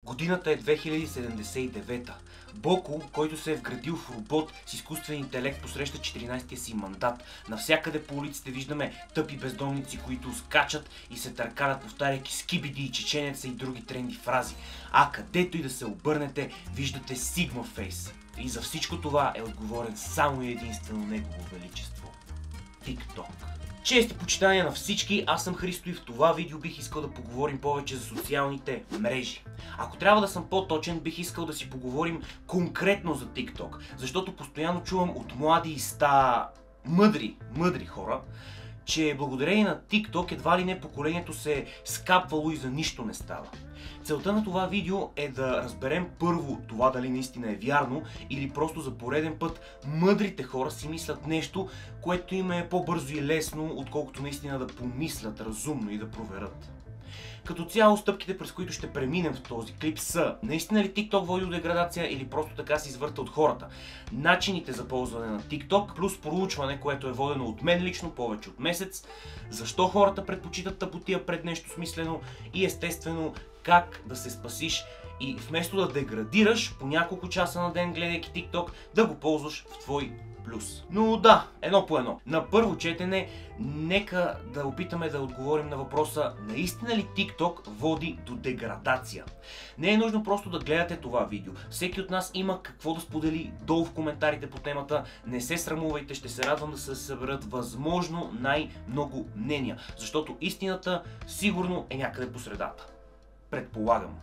Годината е 2079. Боко, който се е вградил в робот с изкуствен интелект, посреща 14-тия си мандат. Навсякъде по улиците виждаме тъпи бездомници, които скачат и се търкалят, повтаряйки скибиди и чеченеца и други тренди фрази. А където и да се обърнете, виждате Sigma Face. И за всичко това е отговорен само и единствено Негово Величество – TikTok. Чести почитания на всички, аз съм Христо и в това видео бих искал да поговорим повече за социалните мрежи. Ако трябва да съм по-точен, бих искал да си поговорим конкретно за TikTok, защото постоянно чувам от млади и мъдри хора, че благодарение на TikTok едва ли не поколението се е скапвало и за нищо не става. Целта на това видео е да разберем първо това дали наистина е вярно или просто за пореден път мъдрите хора си мислят нещо, което им е по-бързо и лесно, отколкото наистина да помислят разумно и да проверят. Като цяло стъпките, през които ще преминем в този клип са: наистина ли TikTok води до деградация или просто така се извърта от хората? Начините за ползване на TikTok плюс проучване, което е водено от мен лично повече от месец. Защо хората предпочитат тъпотия пред нещо смислено? И естествено как да се спасиш и вместо да деградираш по няколко часа на ден гледайки TikTok, да го ползваш в твой плюс. Но да, едно по едно. На първо четене, нека да опитаме да отговорим на въпроса: наистина ли TikTok води до деградация? Не е нужно просто да гледате това видео. Всеки от нас има какво да сподели долу в коментарите по темата. Не се срамувайте, ще се радвам да се съберат възможно най-много мнения, защото истината сигурно е някъде по средата. Предполагам.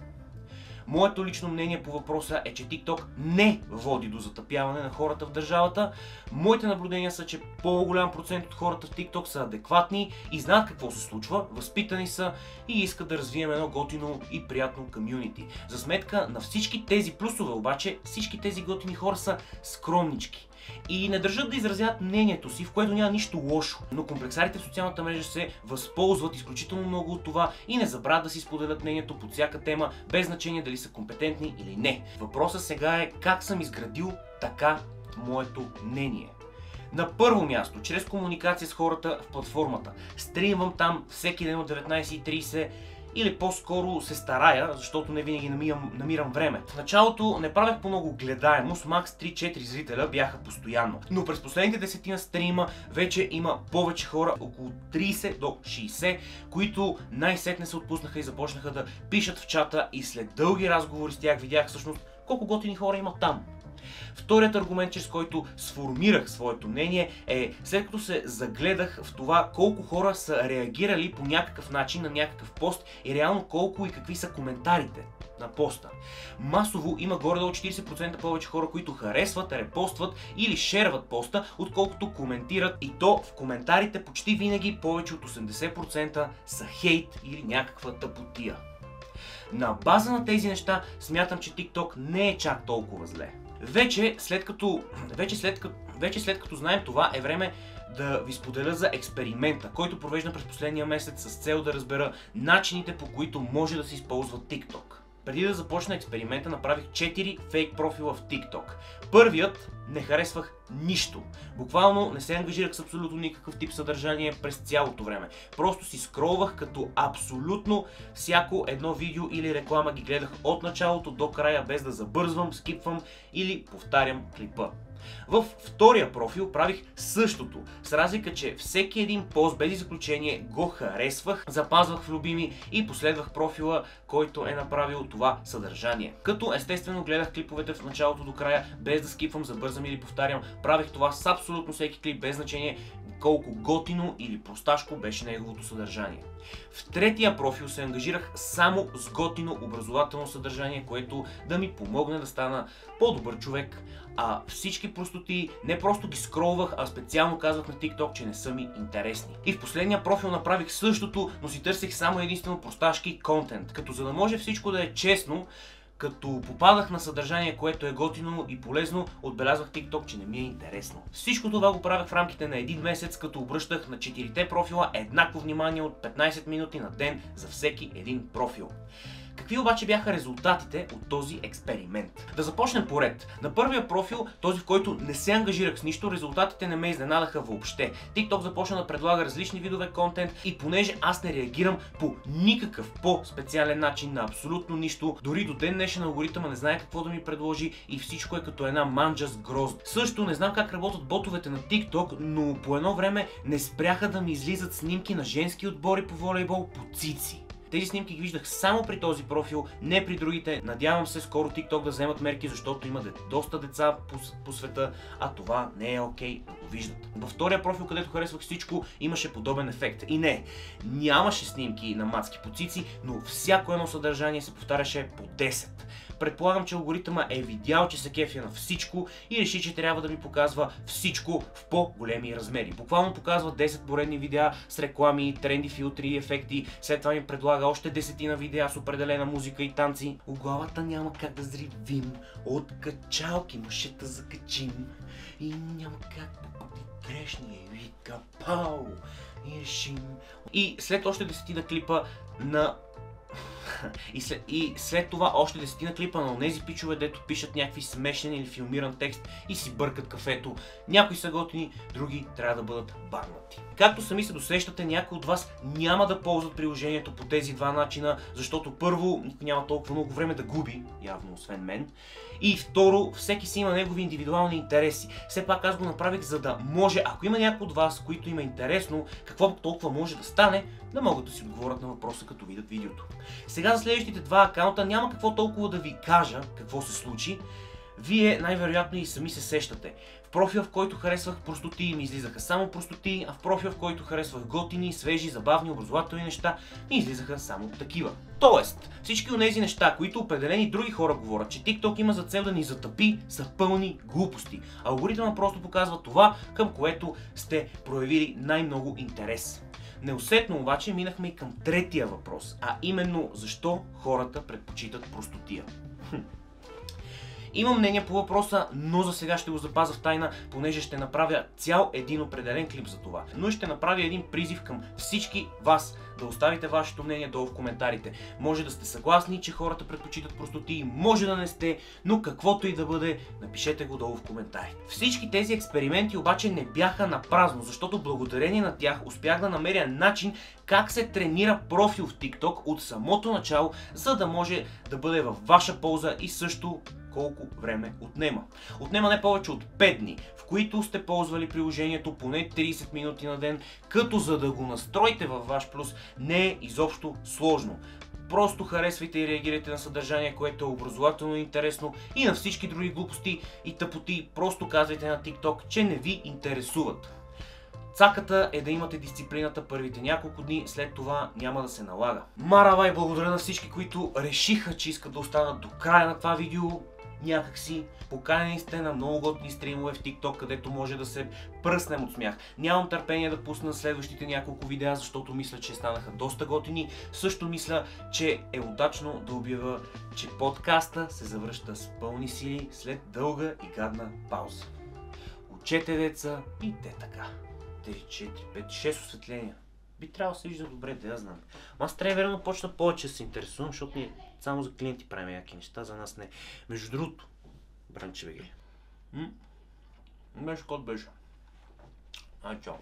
Моето лично мнение по въпроса е, че TikTok не води до затъпяване на хората в държавата. Моите наблюдения са, че по-голям процент от хората в TikTok са адекватни и знаят какво се случва, възпитани са и искат да развием едно готино и приятно комюнити. За сметка на всички тези плюсове обаче, всички тези готини хора са скромнички и не държат да изразят мнението си, в което няма нищо лошо. Но комплексарите в социалната мрежа се възползват изключително много от това и не забравят да си споделят мнението под всяка тема, без значение дали са компетентни или не. Въпросът сега е как съм изградил така моето мнение. На първо място, чрез комуникация с хората в платформата. Стримвам там всеки ден от 19:30 или по-скоро се старая, защото не винаги намирам време. В началото не правех по много гледаемост, макс 3-4 зрителя бяха постоянно. Но през последните 10 стрима вече има повече хора, около 30 до 60, които най-сетне се отпуснаха и започнаха да пишат в чата и след дълги разговори с тях видях всъщност колко готини хора има там. Вторият аргумент, чрез който сформирах своето мнение, е след като се загледах в това колко хора са реагирали по някакъв начин на някакъв пост и реално колко и какви са коментарите на поста. Масово има горе-долу 40% повече хора, които харесват, репостват или шерват поста, отколкото коментират, и то в коментарите почти винаги повече от 80% са хейт или някаква тъпотия. На база на тези неща смятам, че TikTok не е чак толкова зле. Вече след като знаем това, е време да ви споделя за експеримента, който провеждам през последния месец с цел да разбера начините, по които може да се използва TikTok. Преди да започна експеримента, направих 4 фейк профила в TikTok. Първият не харесвах нищо. Буквално не се ангажирах с абсолютно никакъв тип съдържание през цялото време. Просто си скролвах, като абсолютно всяко едно видео или реклама ги гледах от началото до края, без да забързвам, скипвам или повтарям клипа. Във втория профил правих същото, с разлика, че всеки един пост без изключение го харесвах, запазвах в любими и последвах профила, който е направил това съдържание. Като естествено гледах клиповете в началото до края, без да скипвам, забързам или повтарям. Правих това с абсолютно всеки клип, без значение колко готино или просташко беше неговото съдържание. В третия профил се ангажирах само с готино образователно съдържание, което да ми помогне да стана по-добър човек, а всички простоти не просто ги скролвах, а специално казвах на TikTok, че не са ми интересни. И в последния профил направих същото, но си търсих само единствено просташки контент, като за да може всичко да е честно. Като попадах на съдържание, което е готино и полезно, отбелязвах TikTok, че не ми е интересно. Всичко това го правях в рамките на един месец, като обръщах на 4-те профила еднакво внимание от 15 минути на ден за всеки един профил. Какви обаче бяха резултатите от този експеримент? Да започнем поред. На първия профил, този в който не се ангажирах с нищо, резултатите не ме изненадаха въобще. TikTok започна да предлага различни видове контент и понеже аз не реагирам по никакъв по-специален начин на абсолютно нищо, дори до ден днешен алгоритъма не знае какво да ми предложи и всичко е като една манджа с грозд. Също не знам как работят ботовете на TikTok, но по едно време не спряха да ми излизат снимки на женски отбори по волейбол по цици. Тези снимки ги виждах само при този профил, не при другите. Надявам се скоро TikTok да вземат мерки, защото има доста деца по света, а това не е окей да го виждат. Във втория профил, където харесвах всичко, имаше подобен ефект. И не, нямаше снимки на мацки по цици, но всяко едно съдържание се повтаряше по 10. Предполагам, че алгоритъма е видял, че се кефя на всичко и реши, че трябва да ми показва всичко в по-големи размери. Буквално показва 10 поредни видеа с реклами, тренди, филтри и ефекти. След това ми предлага още 10 видеа с определена музика и танци. У главата няма как да зривим, от качалки мъжета закачим. И няма как грешния и капал и решим. И след още 10 клипа на... И след това още 10 клипа на онези пичове, дето пишат някакви смешен или филмиран текст и си бъркат кафето. Някои са готини, други трябва да бъдат багнати. Както сами се досещате, някои от вас няма да ползват приложението по тези два начина, защото първо, никой няма толкова много време да губи, явно освен мен. И второ, всеки си има негови индивидуални интереси. Все пак аз го направих, за да може, ако има някой от вас, които има интересно, какво толкова може да стане, да могат да си отговорят на въпроса, като видят видеото. Сега за следващите два акаунта няма какво толкова да ви кажа какво се случи. Вие най-вероятно и сами се сещате. В профила, в който харесвах простоти, ми излизаха само простоти, а в профила, в който харесвах готини, свежи, забавни, образователни неща, ми излизаха само такива. Тоест, всички от тези неща, които определени други хора говорят, че TikTok има за цел да ни затъпи, са пълни глупости. Алгоритъмът просто показва това, към което сте проявили най-много интерес. Неусетно обаче минахме и към третия въпрос, а именно защо хората предпочитат простотия. Имам мнение по въпроса, но за сега ще го запазя в тайна, понеже ще направя цял един определен клип за това. Но ще направя един призив към всички вас да оставите вашето мнение долу в коментарите. Може да сте съгласни, че хората предпочитат простоти, може да не сте, но каквото и да бъде, напишете го долу в коментарите. Всички тези експерименти обаче не бяха на празно, защото благодарение на тях успях да намеря начин как се тренира профил в TikTok от самото начало, за да може да бъде във ваша полза и също колко време отнема. Отнема не повече от 5 дни, в които сте ползвали приложението поне 30 минути на ден, като за да го настроите във ваш плюс не е изобщо сложно. Просто харесвайте и реагирайте на съдържание, което е образователно и интересно, и на всички други глупости и тъпоти просто казвайте на TikTok, че не ви интересуват. Цаката е да имате дисциплината първите няколко дни, след това няма да се налага. Маравай, благодаря на всички, които решиха, че искат да останат до края на това видео. Някакси поканени сте на много готини стримове в TikTok, където може да се пръснем от смях. Нямам търпение да пусна следващите няколко видеа, защото мисля, че станаха доста готини. Също мисля, че е удачно да обявя, че подкаста се завръща с пълни сили след дълга и гадна пауза. Учете, деца, и те така. 3, 4, 5, 6 осветления. Би трябвало да се вижда добре, да я знам. Аз трябва вероятно почна повече да се интересувам, защото ние само за клиенти правим яки неща, за нас не. Между другото, Бранче БГ. Беше код беше. Ай, чао.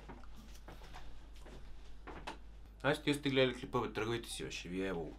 Ай, сте гледали клипа, бе, тръгвайте си, бе, ще ви е ево.